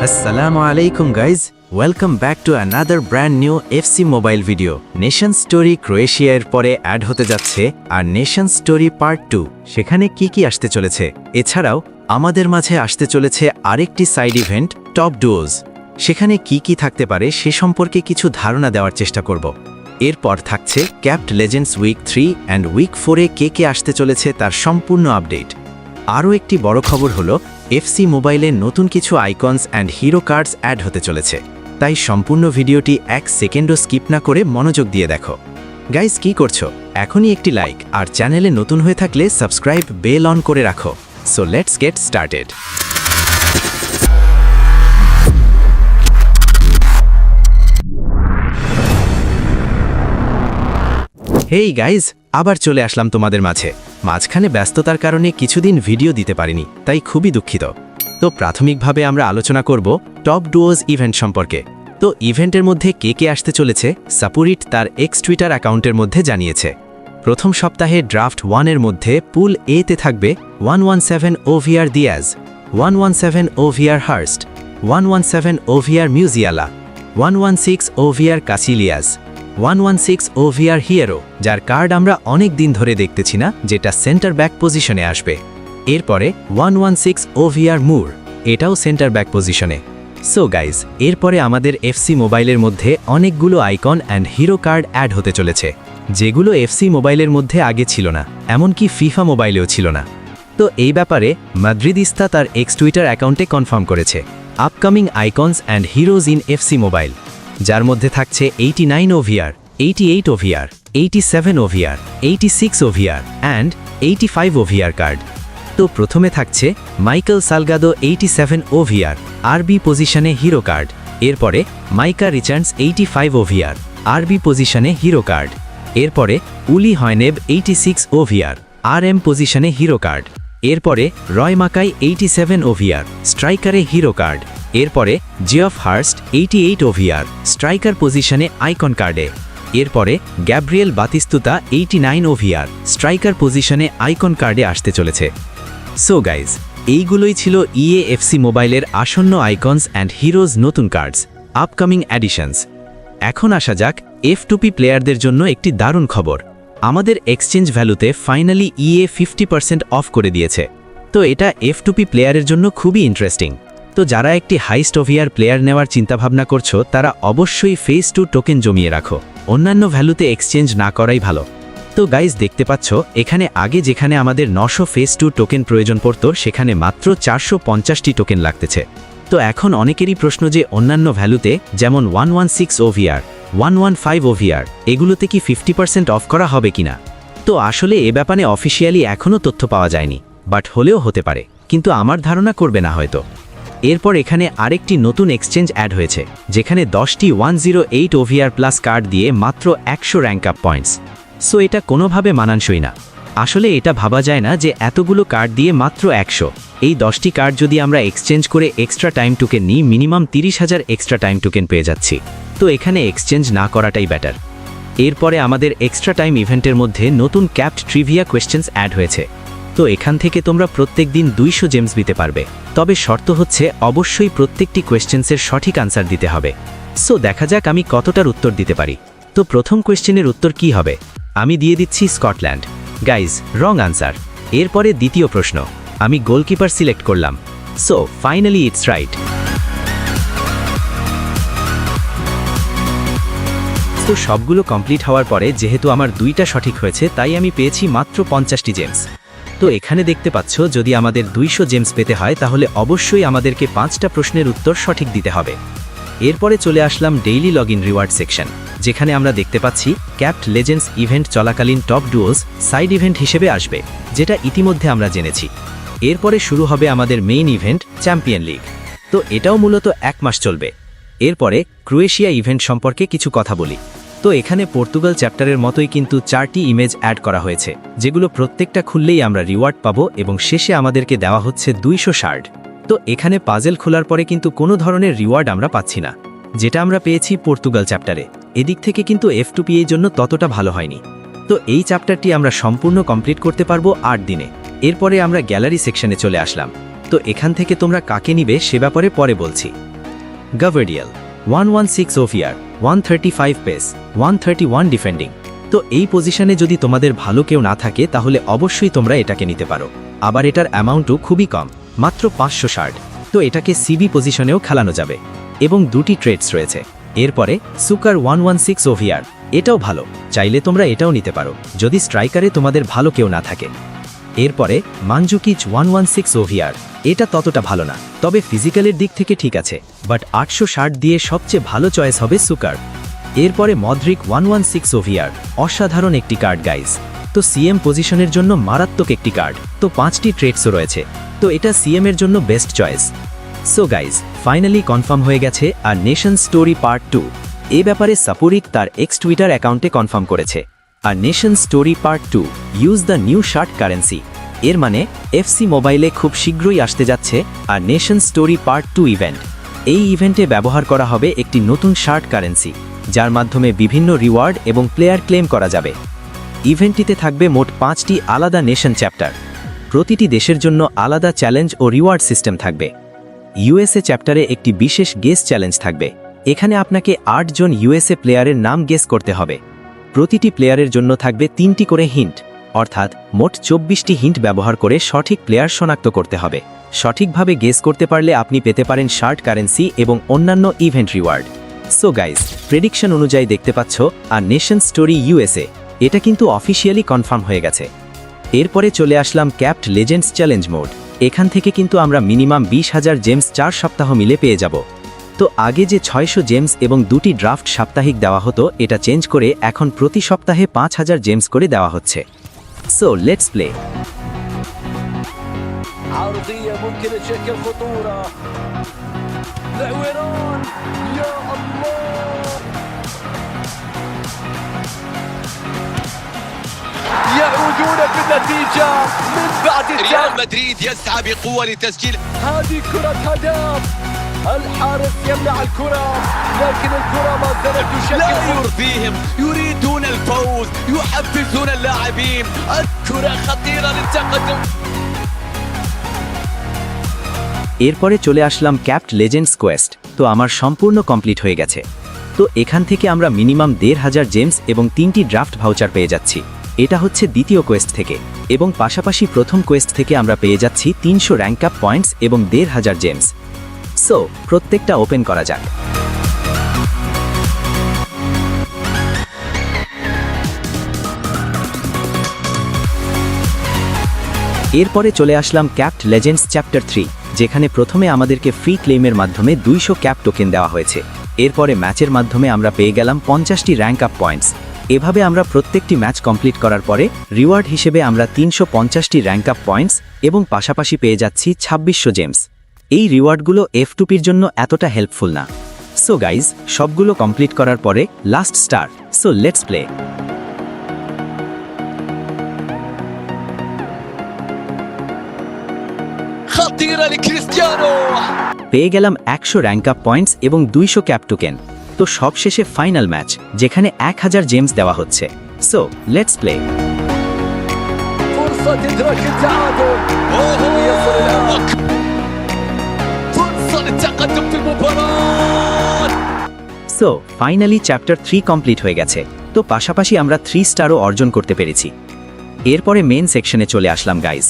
Assalamu alaikum guys, welcome back to another brand new FC Mobile video. Nation Story Croatia এর পরে add হতে যাচ্ছে আর Nation Story Part 2 সেখানে কি আসতে চলেছে। এছাড়াও আমাদের মাঝে আসতে চলেছে আরেকটি সাইড ইভেন্ট টপ ডুওজ। সেখানে কি থাকতে পারে সে সম্পর্কে কিছু ধারণা দেওয়ার চেষ্টা করব। এরপর থাকছে ক্যাপ্ট লেজেন্ডস উইক 3 অ্যান্ড উইক 4 এ কে আসতে চলেছে তার সম্পূর্ণ আপডেট। আরও একটি বড় খবর হলো এফসি মোবাইলে নতুন কিছু icons and hero cards add হতে চলেছে, তাই সম্পূর্ণ ভিডিওটি এক সেকেন্ডও স্কিপ না করে মনোযোগ দিয়ে দেখো। গাইস কি করছো? এখনই একটি লাইক আর চ্যানেলে নতুন হয়ে থাকলে সাবস্ক্রাইব বেল অন করে রাখো। So let's get started. Hey guys, আবার চলে আসলাম তোমাদের মাঝখানে ব্যস্ততার কারণে কিছুদিন ভিডিও দিতে পারিনি, তাই খুবই দুঃখিত। তো প্রাথমিকভাবে আমরা আলোচনা করব টপ ডুওজ ইভেন্ট সম্পর্কে। তো ইভেন্টের মধ্যে কে আসতে চলেছে সাপুরিট তার এক্স টুইটার অ্যাকাউন্টের মধ্যে জানিয়েছে। প্রথম সপ্তাহে ড্রাফট 1 এর মধ্যে পুল এ তে থাকবে 117 ওভিআর দিয়াজ, 117 ওভিআর হার্স্ট, 117 ওভিআর মিউজিয়ালা, 116 ওভিআর কাসিলিয়াস, 116 ওভিআর হিয়েরো, যার কার্ড আমরা অনেক দিন ধরে দেখতেছি না, যেটা সেন্টার ব্যাক পজিশনে আসবে। এরপরে 116 ওভিআর মুর, এটাও সেন্টার ব্যাক পজিশনে। সো গাইজ, এরপরে আমাদের এফসি মোবাইলের মধ্যে অনেকগুলো icon and hero card add হতে চলেছে, যেগুলো এফসি মোবাইলের মধ্যে আগে ছিল না, এমনকি ফিফা মোবাইলেও ছিল না। তো এই ব্যাপারে মাদ্রিদিস্তা তার এক্স টুইটার অ্যাকাউন্টে কনফার্ম করেছে upcoming icons and heroes in FC mobile, যার মধ্যে থাকছে 89 ওভিআর, 88 ওভিআর, 87 ওভিআর, 86 ওভিআর অ্যান্ড 85 ওভিআর কার্ড। তো প্রথমে থাকছে মাইকেল সালগাদো 87 ওভিআর আরবি পজিশনে হিরো কার্ড। এরপরে মাইকা রিচার্ডস 85 ওভিআর আরবি পজিশনে হিরো কার্ড। এরপরে উলি হয়নেব 86 ওভিআর আরএম পজিশনে হিরো কার্ড। এরপরে রয় মাকাই 87 ওভিআর স্ট্রাইকারে হিরো কার্ড। এরপরে জিওফ হার্স্ট 88 ওভিআর স্ট্রাইকার পজিশনে আইকন কার্ডে। এরপরে গ্যাব্রিয়েল বাতিস্তুতা 89 ওভিআর স্ট্রাইকার পজিশনে আইকন কার্ডে আসতে চলেছে। সো গাইজ, এইগুলোই ছিল এফসি মোবাইলের আসন্ন আইকনস অ্যান্ড হিরোজ নতুন কার্ডস, আপকামিং অ্যাডিশনস। এখন আসা যাক F2P প্লেয়ারদের জন্য একটি দারুণ খবর। আমাদের এক্সচেঞ্জ ভ্যালুতে ফাইনালি 50% অফ করে দিয়েছে। তো এটা F2P প্লেয়ারের জন্য খুবই ইন্টারেস্টিং। তো যারা একটি হাইস্ট ওভিআর প্লেয়ার নেওয়ার চিন্তাভাবনা করছো, তারা অবশ্যই ফেজ 2 টোকেন জমিয়ে রাখো, অন্যান্য ভ্যালুতে এক্সচেঞ্জ না করাই ভালো। তো গাইজ দেখতে পাচ্ছ, এখানে আগে যেখানে আমাদের 900 ফেজ 2 টোকেন প্রয়োজন পড়ত, সেখানে মাত্র 450টি টোকেন লাগতেছে। তো এখন অনেকেরই প্রশ্ন যে অন্যান্য ভ্যালুতে যেমন 116 ওভিআর, 115 ওভিআর, এগুলোতে কি 50% অফ করা হবে কিনা। তো আসলে এ ব্যাপারে অফিসিয়ালি এখনও তথ্য পাওয়া যায়নি, বাট হলেও হতে পারে, কিন্তু আমার ধারণা করবে না হয়তো। এরপর এখানে আরেকটি নতুন এক্সচেঞ্জ অ্যাড হয়েছে, যেখানে 10টি 108 ওভিআর প্লাস কার্ড দিয়ে মাত্র 100 র্যাঙ্ক আপ পয়েন্টস। সো এটা কোনোভাবে মানানসই না। আসলে এটা ভাবা যায় না যে এতগুলো কার্ড দিয়ে মাত্র 100। এই 10টি কার্ড যদি আমরা এক্সচেঞ্জ করে এক্সট্রা টাইম টোকেন নিই, মিনিমাম 30,000 এক্সট্রা টাইম টোকেন পেয়ে যাচ্ছি। তো এখানে এক্সচেঞ্জ না করাটাই বেটার। এরপরে আমাদের এক্সট্রা টাইম ইভেন্টের মধ্যে নতুন ক্যাপ্ট ট্রিভিয়া কোয়েশ্চেন্স অ্যাড হয়েছে। তো এখান থেকে তোমরা প্রত্যেক দিন 200 জেমস দিতে পারবে, তবে শর্ত হচ্ছে অবশ্যই প্রত্যেকটি কোয়েশ্চেন্সের সঠিক আনসার দিতে হবে। সো দেখা যাক আমি কতটার উত্তর দিতে পারি। তো প্রথম কোয়েশ্চেনের উত্তর কি হবে? আমি দিয়ে দিচ্ছি স্কটল্যান্ড। Guys, wrong answer. এরপরে দ্বিতীয় প্রশ্ন, আমি গোলকিপার সিলেক্ট করলাম। So finally it's right. তো সবগুলো কমপ্লিট হওয়ার পরে যেহেতু আমার 2টা সঠিক হয়েছে, তাই আমি পেয়েছি মাত্র 50টি জেমস। তো এখানে দেখতে পাচ্ছ, যদি আমাদের 200 জেমস পেতে হয়, তাহলে অবশ্যই আমাদেরকে 5টা প্রশ্নের উত্তর সঠিক দিতে হবে। এরপরে চলে আসলাম daily log in reward section, যেখানে আমরা দেখতে পাচ্ছি ক্যাপ্ট লেজেন্ডস ইভেন্ট চলাকালীন টপ ডুওজ সাইড ইভেন্ট হিসেবে আসবে, যেটা ইতিমধ্যে আমরা জেনেছি। এরপরে শুরু হবে আমাদের মেইন ইভেন্ট চ্যাম্পিয়ন লিগ। তো এটাও মূলত 1 মাস চলবে। এরপরে ক্রোয়েশিয়া ইভেন্ট সম্পর্কে কিছু কথা বলি। তো এখানে পর্তুগাল চ্যাপ্টারের মতোই কিন্তু 4টি ইমেজ অ্যাড করা হয়েছে, যেগুলো প্রত্যেকটা খুললেই আমরা রিওয়ার্ড পাবো এবং শেষে আমাদেরকে দেওয়া হচ্ছে 200 শার্ড। তো এখানে পাজেল খোলার পরে কিন্তু কোনো ধরনের রিওয়ার্ড আমরা পাচ্ছি না, যেটা আমরা পেয়েছি পর্তুগাল চ্যাপ্টারে। এদিক থেকে কিন্তু F2P এর জন্য ততটা ভালো হয়নি। তো এই চ্যাপ্টারটি আমরা সম্পূর্ণ কমপ্লিট করতে পারবো 8 দিনে। এরপরে আমরা গ্যালারি সেকশনে চলে আসলাম। তো এখান থেকে তোমরা কাকে নিবে সে ব্যাপারে পরে বলছি। গাভার্ডিয়াল 116 ওভিআর 135 পেস 131 ডিফেন্ডিং। তো এই পজিশনে যদি তোমাদের ভালো কেউ না থাকে তাহলে অবশ্যই তোমরা এটাকে নিতে পারো। আবার এটার অ্যামাউন্টও খুবই কম, মাত্র 560। তো এটাকে সিবি পজিশনেও খেলানো যাবে এবং দুটি ট্রেডস রয়েছে। এরপরে সুকার 116 ওভিআর, এটাও ভালো, চাইলে তোমরা এটাও নিতে পারো যদি স্ট্রাইকারে তোমাদের ভালো কেউ না থাকে। এরপরে মানজুকিচ 116 ওভিআর, এটা ততটা ভালো না, তবে ফিজিক্যালের দিক থেকে ঠিক আছে, বাট 860 দিয়ে সবচেয়ে ভালো চয়েস হবে সুকার। এরপরে মদ্রিক 116 ওভিআর, অসাধারণ একটি কার্ড গাইজ। তো সিএম পজিশনের জন্য মারাত্মক একটি কার্ড। তো 5টি ট্রেডসও রয়েছে, তো এটা সিএম এর জন্য best choice. So guys, finally confirm হয়ে গেছে আর নেশন স্টোরি পার্ট 2 এ ব্যাপারে সাপুরিক তার এক্স টুইটার অ্যাকাউন্টে কনফার্ম করেছে। আর nation story part 2 use the new shirt currency, এর মানে এফসি মোবাইলে খুব শীঘ্রই আসতে যাচ্ছে আর নেশন স্টোরি পার্ট 2 ইভেন্ট। এই ইভেন্টে ব্যবহার করা হবে একটি নতুন শার্ট কারেন্সি, যার মাধ্যমে বিভিন্ন রিওয়ার্ড এবং প্লেয়ার ক্লেম করা যাবে। ইভেন্টটিতে থাকবে মোট 5টি আলাদা নেশন চ্যাপ্টার, প্রতিটি দেশের জন্য আলাদা চ্যালেঞ্জ ও রিওয়ার্ড সিস্টেম থাকবে। ইউএসএ চ্যাপ্টারে একটি বিশেষ গেস চ্যালেঞ্জ থাকবে, এখানে আপনাকে 8 জন ইউএসএ প্লেয়ারের নাম গেস করতে হবে। প্রতিটি প্লেয়ারের জন্য থাকবে 3টি করে হিন্ট, অর্থাৎ মোট 24টি হিন্ট ব্যবহার করে সঠিক প্লেয়ার শনাক্ত করতে হবে। সঠিকভাবে গেস করতে পারলে আপনি পেতে পারেন শার্ট কারেন্সি এবং অন্যান্য event reward. So guys, prediction অনুযায়ী দেখতে পাচ্ছ আর নেশন স্টোরি ইউএসএ এটা কিন্তু অফিসিয়ালি কনফার্ম হয়ে গেছে। এরপরে চলে আসলাম ক্যাপ্ট লেজেন্ডস চ্যালেঞ্জ মোড। এখান থেকে কিন্তু আমরা মিনিমাম 20,000 জেমস 4 সপ্তাহ মিলে পেয়ে যাব। তো আগে যে 600 জেমস এবং 2টি ড্রাফট সাপ্তাহিক দেওয়া হতো, এটা চেঞ্জ করে এখন প্রতি সপ্তাহে 5,000 জেমস করে দেওয়া হচ্ছে। So let's play. عرضية ممكن تشكل خطورة لعويران، يا الله يعودون بالنتيجة من بعد ريال مدريد يسعى بقوة لتسجيل هذه كرة هدف. الحارس يمنع الكرة لكن الكرة ما زالت تشكل لا يرضيهم، يريدون الفوز، يحفزون اللاعبين. الكرة خطيرة للتقدم। এরপরে চলে আসলাম ক্যাপ্ট লেজেন্ডস কোয়েস্ট। তো আমার সম্পূর্ণ কমপ্লিট হয়ে গেছে। তো এখান থেকে আমরা মিনিমাম 1,500 জেমস এবং 3টি ড্রাফট ভাউচার পেয়ে যাচ্ছি। এটা হচ্ছে দ্বিতীয় কোয়েস্ট থেকে, এবং পাশাপাশি প্রথম কোয়েস্ট থেকে আমরা পেয়ে যাচ্ছি 300 র্যাঙ্ক আপ পয়েন্টস এবং 1,500 জেমস। সো প্রত্যেকটা ওপেন করা যাক। এরপরে চলে আসলাম ক্যাপ্ট লেজেন্ডস চ্যাপ্টার 3, যেখানে প্রথমে আমাদেরকে ফ্রি ক্লেমের মাধ্যমে 200 ক্যাপ টোকেন দেওয়া হয়েছে। এরপরে ম্যাচের মাধ্যমে আমরা পেয়ে গেলাম 50টি র্যাঙ্ক আপ পয়েন্টস। এভাবে আমরা প্রত্যেকটি ম্যাচ কমপ্লিট করার পরে রিওয়ার্ড হিসেবে আমরা 350টি র্যাঙ্ক আপ পয়েন্টস এবং পাশাপাশি পেয়ে যাচ্ছি 2600 জেমস। এই রিওয়ার্ডগুলো F2Pর জন্য এতটা হেল্পফুল না। সো গাইজ, সবগুলো কমপ্লিট করার পরে last star. So let's play. خطيرة لكريستيانو। পেয়ে গেলাম 100 র্যাঙ্ক আপ পয়েন্টস এবং 200 ক্যাপ টোকেন। তো সবশেষে ফাইনাল ম্যাচ, যেখানে 1000 জেমস দেওয়া হচ্ছে। So let's play. فرصة إدراك التعادل ويصل الآن فرصة للتقدم في المباراة। So finally chapter 3 complete হয়ে গেছে। তো পাশাপাশি আমরা 3 স্টারও অর্জন করতে পেরেছি। এরপরে মেন সেকশনে চলে আসলাম গাইজ।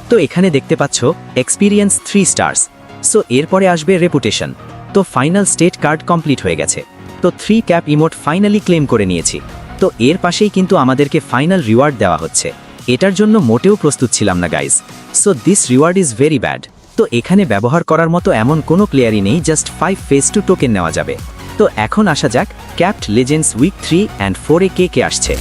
তো এখানে দেখতে পাচ্ছ এক্সপিরিয়েন্স 3 স্টার্স। সো এরপরে আসবে রেপুটেশন। তো ফাইনাল স্টেট কার্ড কমপ্লিট হয়ে গেছে। তো 3 ক্যাপ ইমোট ফাইনালি ক্লেম করে নিয়েছি। তো এর পাশেই কিন্তু আমাদেরকে ফাইনাল রিওয়ার্ড দেওয়া হচ্ছে। এটার জন্য মোটেও প্রস্তুত ছিলাম না guys. So this reward is very bad. তো এখানে ব্যবহার করার মতো এমন কোনো প্লেয়ারই নেই, জাস্ট 5 ফেস 2 টোকেন নেওয়া যাবে। তো এখন আসা যাক ক্যাপ্ট লেজেন্ডস উইক 3 অ্যান্ড 4-এ কে আসছে।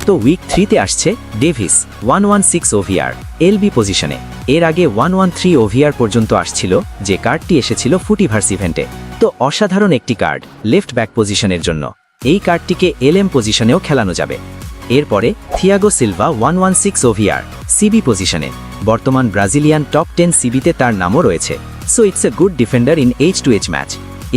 তো উইক 3-তে আসছে ডেভিস 116 ওভিআর এলবি পজিশনে। এর আগে 113 ওভিআর পর্যন্ত আসছিল, যে কার্ডটি এসেছিল ফুটিভার্স ইভেন্টে। তো অসাধারণ একটি কার্ড লেফট ব্যাক পজিশনের জন্য। এই কার্ডটিকে এলএম পজিশনেও খেলানো যাবে। এরপরে থিয়াগো সিলভা 116 ওভিআর সিবি পজিশনে। বর্তমান ব্রাজিলিয়ান টপ 10 সিবিতে তার নামও রয়েছে। So it's a good defender in H2H match.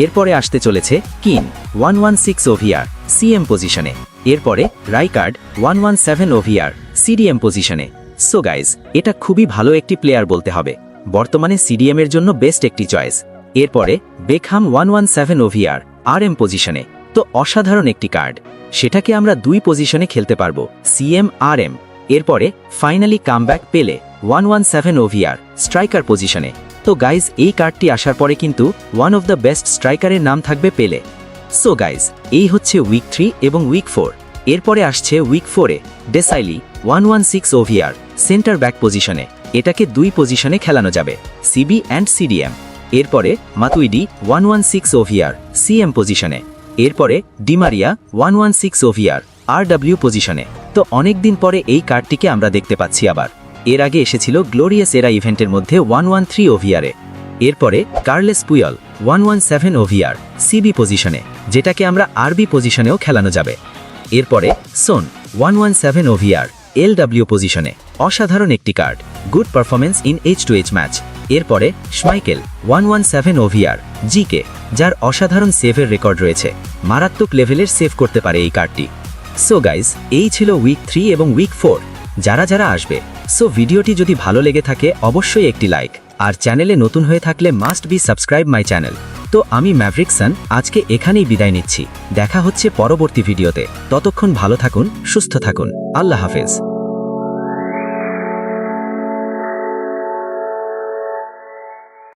এরপরে আসতে চলেছে কিন 116 ওভিআর সিএম পজিশনে। এরপরে রাইকার্ড 117 ওভিআর সিডিএম পজিশনে। সো গাইজ, এটা খুবই ভালো একটি প্লেয়ার বলতে হবে। বর্তমানে সিডিএম এর জন্য বেস্ট একটি চয়েস। এরপরে বেকহাম 117 ওভিআর RM পজিশনে। তো অসাধারণ একটি কার্ড, সেটাকে আমরা 2 পজিশনে খেলতে পারবো, CM RM। এরপরে ফাইনালি কামব্যাক পেলে 117 ওভিআর স্ট্রাইকার পজিশনে। তো গাইজ, এই কার্ডটি আসার পরে কিন্তু ওয়ান অফ দ্য বেস্ট স্ট্রাইকারের নাম থাকবে পেলে। সো গাইজ, এই হচ্ছে উইক 3 এবং উইক 4। এরপরে আসছে উইক 4-এ ডেসাইলি 116 ওভিআর সেন্টার ব্যাক পজিশনে। এটাকে 2 পজিশনে খেলানো যাবে, CB অ্যান্ড CDM। এরপরে মাতুইডি 116 ওভিআর CM পজিশনে। এরপরে ডিমারিয়া 116 ওভিআর RW পজিশনে। তো অনেক দিন পরে এই কার্ডটিকে আমরা দেখতে পাচ্ছি আবার। এর আগে এসেছিল গ্লোরিয়াস এরা ইভেন্টের মধ্যে 113 ওভিআরে। এরপরে কার্লেস পুয়ল 117 ওভিআর CB পজিশনে, যেটাকে আমরা RB পজিশনেও খেলানো যাবে। এরপরে সোন 117 ওভিআর LW পজিশনে। অসাধারণ একটি card, good performance in H2H match. এরপরে স্মাইকেল 117 ওভিআর GK, যার অসাধারণ সেভের রেকর্ড রয়েছে, মারাত্মক লেভেলের সেভ করতে পারে এই কার্ডটি। সো গাইজ, এই ছিল উইক 3 এবং উইক 4 যারা যারা আসবে। সো ভিডিওটি যদি ভালো লেগে থাকে অবশ্যই একটি লাইক, আর চ্যানেলে নতুন হয়ে থাকলে must be subscribe my channel. তো আমি ম্যাভরিকসন আজকে এখানেই বিদায় নিচ্ছি। দেখা হচ্ছে পরবর্তী ভিডিওতে। ততক্ষণ ভালো থাকুন, সুস্থ থাকুন। আল্লাহ হাফেজ।